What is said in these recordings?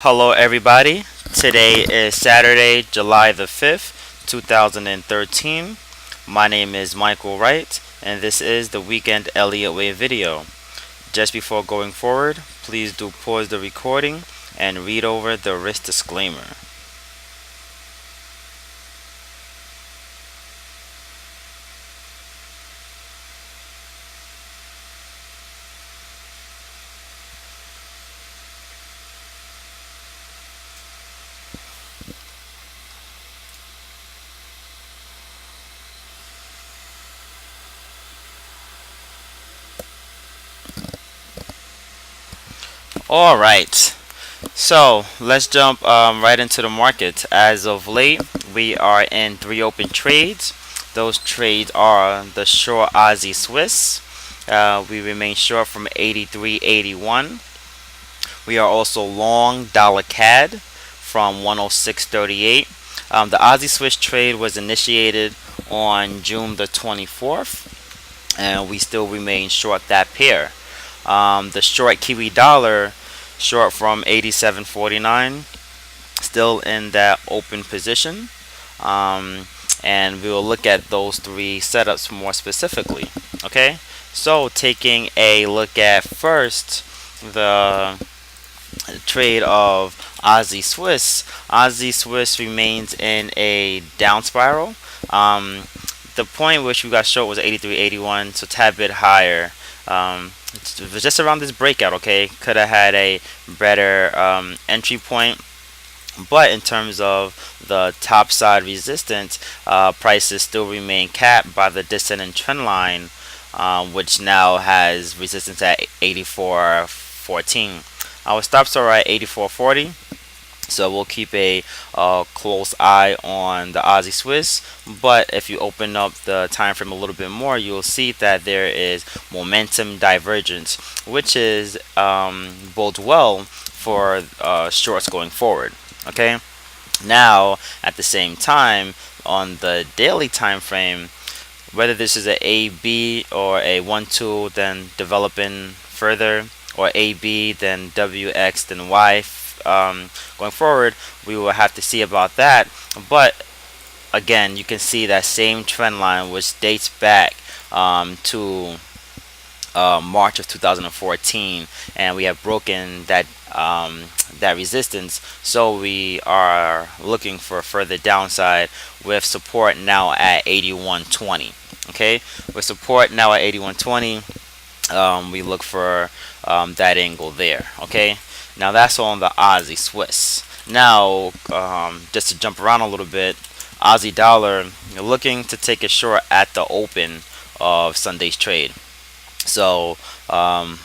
Hello, everybody. Today is Saturday, July the 5th, 2013. My name is Michael Wright, and this is the Weekend Elliottwave video. Just before going forward, please do pause the recording and read over the risk disclaimer. All right. So let's jump right into the market. As of late, we are in three open trades. Those trades are the short Aussie Swiss. We remain short from 83.81. We are also long dollar CAD from 106.38. The Aussie Swiss trade was initiated on June the 24th, and we still remain short that pair. The short Kiwi dollar, short from 87.49, still in that open position. And we will look at those three setups more specifically. Okay, so taking a look at first the trade of Aussie Swiss. Aussie Swiss remains in a down spiral. The point which we got short was 83.81, so tad bit higher. It was just around this breakout. Okay, could have had a better entry point. But in terms of the top side resistance, prices still remain capped by the descending trend line, which now has resistance at 84.14. Our stops are at 84.40, so we'll keep a close eye on the Aussie Swiss. But if you open up the time frame a little bit more, you'll see that there is momentum divergence, which is bodes well for shorts going forward. Okay. Now, at the same time, on the daily time frame, whether this is a B or a 1-2, then developing further, or AB, then WX, then Y, going forward, we will have to see about that. But again, you can see that same trend line, which dates back to March of 2014, and we have broken that resistance. So we are looking for further downside with support now at 81.20. Okay, with support now at 81.20, we look for that angle there. Okay, now that's on the Aussie Swiss. Now, just to jump around a little bit, Aussie dollar, you're looking to take a short at the open of Sunday's trade. So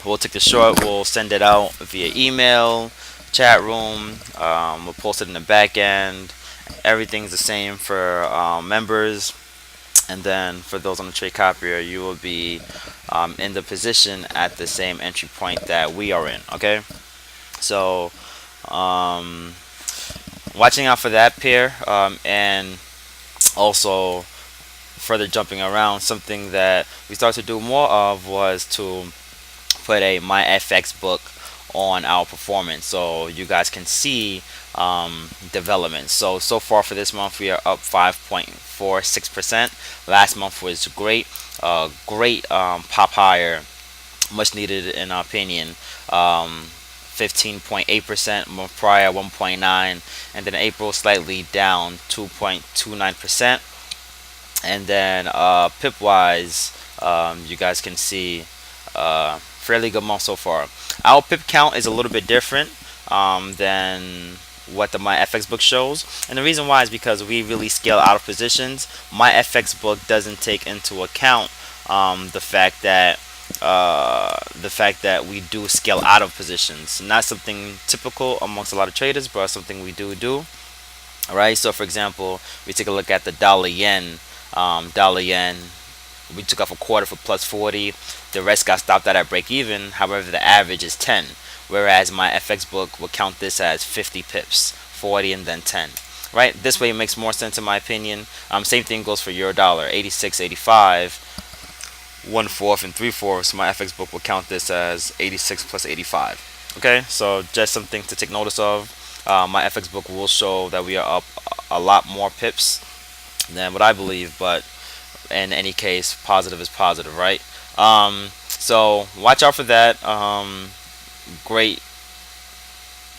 we'll take the short, we'll send it out via email, chat room, we'll post it in the back end. Everything's the same for members, and then for those on the trade copier, you will be in the position at the same entry point that we are in. Okay, so watching out for that pair, and also further jumping around. Something that we started to do more of was to put a my FX book on our performance, so you guys can see development. So far for this month, we are up 5.46%. Last month was great, great pop higher, much needed in our opinion. 15.8%, month prior 1.9, and then April slightly down 2.29%. And then pip wise, you guys can see fairly good month so far. Our pip count is a little bit different than what the My FX book shows, and the reason why is because we really scale out of positions. My FX book doesn't take into account the fact that we do scale out of positions. Not something typical amongst a lot of traders, but something we do. All right. So for example, we take a look at the dollar yen. Dollar yen, we took off a quarter for plus 40. The rest got stopped at break even. However, the average is 10, whereas my FX book will count this as 50 pips, 40 and then 10. Right, this way it makes more sense in my opinion. Same thing goes for euro dollar, 86.85, 1/4 and 3/4. My FX book will count this as 86 plus 85. Okay, so just something to take notice of. My FX book will show that we are up a lot more pips than what I believe, but in any case, positive is positive, right? So watch out for that. Great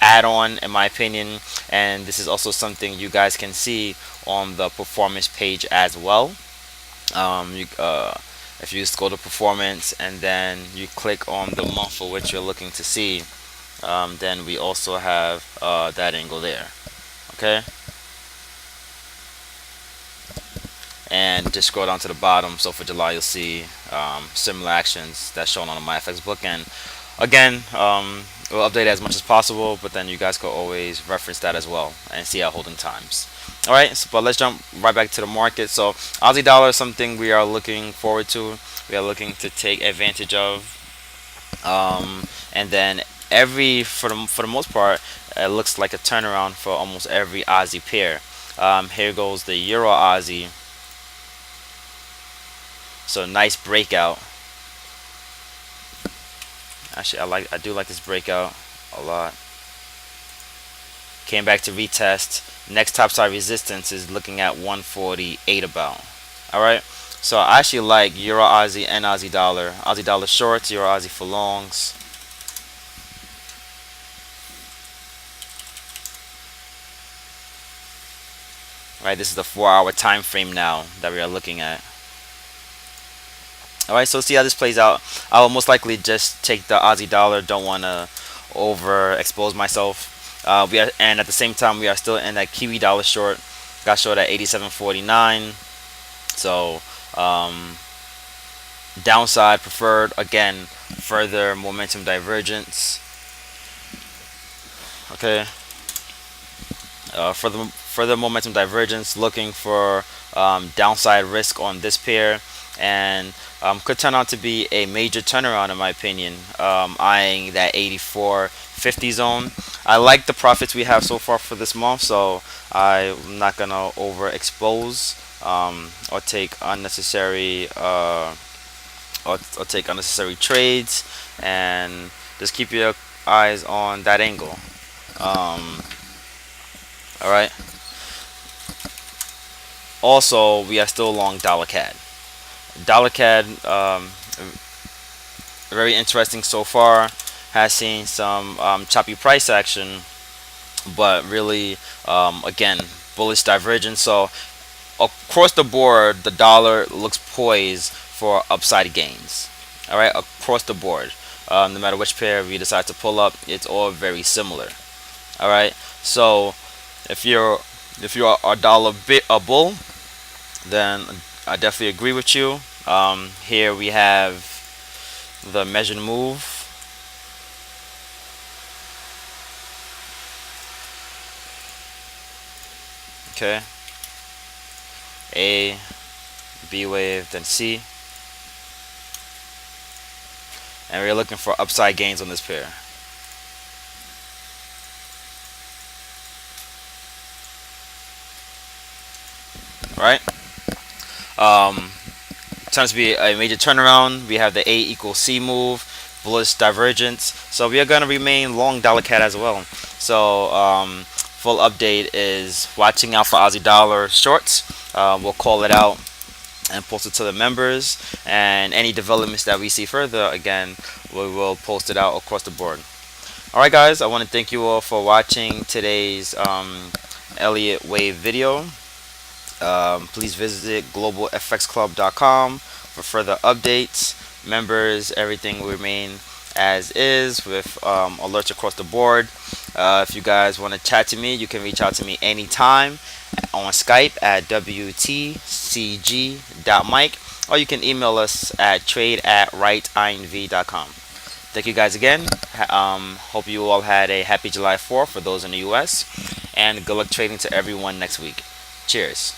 add-on in my opinion, and this is also something you guys can see on the performance page as well. If you just go to performance and then you click on the month for which you're looking to see, then we also have that angle there. Okay, and just scroll down to the bottom. So for July, you'll see similar actions that's shown on my FX book. And again, we'll update it as much as possible, but then you guys can always reference that as well and see our holding times. All right, so, but let's jump right back to the market. So Aussie dollar is something we are looking forward to. We are looking to take advantage of, and then for the most part, it looks like a turnaround for almost every Aussie pair. Here goes the Euro Aussie. So nice breakout. Actually, I do like this breakout a lot. Came back to retest. Next topside resistance is looking at 148 about. All right. So I actually like Euro Aussie and Aussie dollar. Aussie dollar shorts, Euro Aussie for longs. All right. This is the 4-hour time frame now that we are looking at. All right. So see how this plays out. I will most likely just take the Aussie dollar. Don't want to overexpose myself. And at the same time we are still in that Kiwi dollar short. Got short at 87.49. So downside preferred, again, further momentum divergence. Okay, further momentum divergence, looking for downside risk on this pair, and could turn out to be a major turnaround in my opinion, eyeing that 84.50 zone. I like the profits we have so far for this month, so I'm not gonna overexpose or take unnecessary or take unnecessary trades, and just keep your eyes on that angle. All right. Also, we are still long dollar CAD. Dollar CAD, very interesting so far. Has seen some choppy price action, but really, again, bullish divergence. So across the board, the dollar looks poised for upside gains. All right, across the board, no matter which pair we decide to pull up, it's all very similar. All right, so if you're a dollar bit a bull, then I definitely agree with you. Here we have the measured move. Okay, A, B wave, then C, and we're looking for upside gains on this pair. Right? Turns to be a major turnaround. We have the A equals C move, bullish divergence. So we are going to remain long dollar CAD as well. So full update is watching out for Aussie dollar shorts. We'll call it out and post it to the members, and any developments that we see further, again, we will post it out across the board. Alright guys, I want to thank you all for watching today's Elliottwave video. Please visit globalfxclub.com for further updates. Members, everything will remain as is with alerts across the board. If you guys want to chat to me, you can reach out to me anytime on Skype at wtcg.mike, or you can email us at trade@rightinv.com. Thank you guys again. Hope you all had a happy July 4th for those in the US, and good luck trading to everyone next week. Cheers.